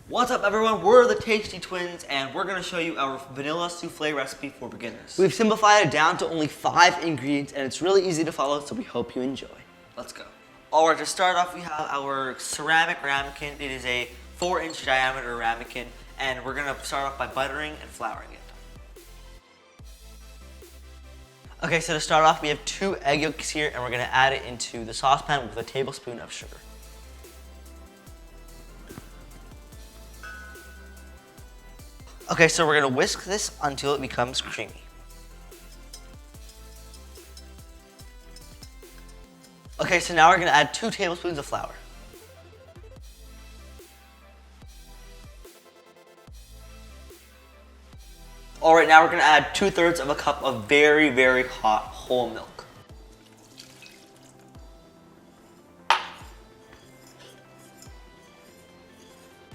What's up everyone, we're the Tasty Twins and we're going to show you our vanilla souffle recipe for beginners. We've simplified it down to only 5 ingredients and it's really easy to follow, so we hope you enjoy. Let's go. Alright, to start off we have our ceramic ramekin. It is a 4-inch diameter ramekin and we're going to start off by buttering and flouring it. Okay, so to start off we have 2 egg yolks here and we're going to add it into the saucepan with a tablespoon of sugar. Okay, so we're going to whisk this until it becomes creamy. Okay, so now we're going to add 2 tablespoons of flour. Alright, now we're going to add 2/3 of a cup of very, very hot whole milk.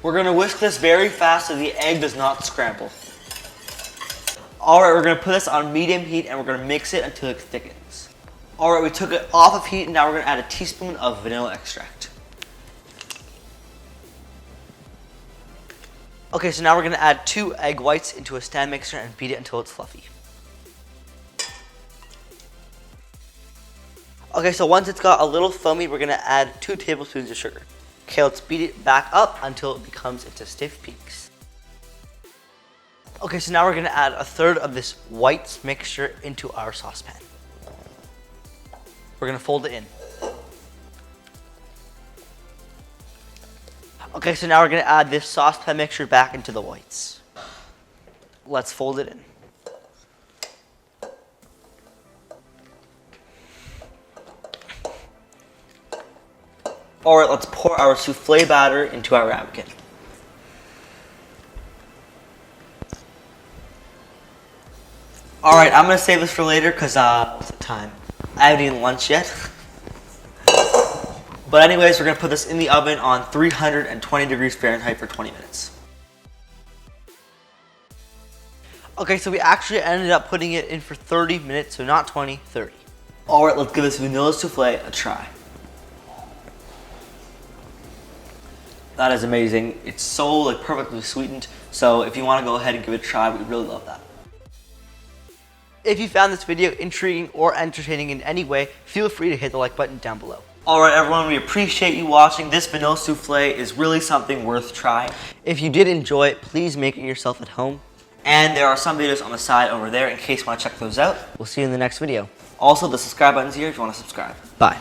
We're going to whisk this very fast so the egg does not scramble. Alright, we're going to put this on medium heat and we're going to mix it until it thickens. Alright, we took it off of heat and now we're going to add a teaspoon of vanilla extract. Okay, so now we're going to add 2 egg whites into a stand mixer and beat it until it's fluffy. Okay, so once it's got a little foamy, we're going to add 2 tablespoons of sugar. Okay, let's beat it back up until it becomes into stiff peaks. Okay, so now we're going to add 1/3 of this whites mixture into our saucepan. We're going to fold it in. Okay, so now we're going to add this saucepan mixture back into the whites. Let's fold it in. Alright, let's pour our souffle batter into our ramekin. Alright, I'm going to save this for later because what's the time? I haven't eaten lunch yet. But anyways, we're going to put this in the oven on 320 degrees Fahrenheit for 20 minutes. Okay, so we actually ended up putting it in for 30 minutes, so not 20, 30. Alright, let's give this vanilla souffle a try. That is amazing. It's so perfectly sweetened. So if you want to go ahead and give it a try, we'd really love that. If you found this video intriguing or entertaining in any way, feel free to hit the like button down below. Alright everyone, we appreciate you watching. This vanilla souffle is really something worth trying. If you did enjoy it, please make it yourself at home. And there are some videos on the side over there in case you want to check those out. We'll see you in the next video. Also, the subscribe button's here if you want to subscribe. Bye.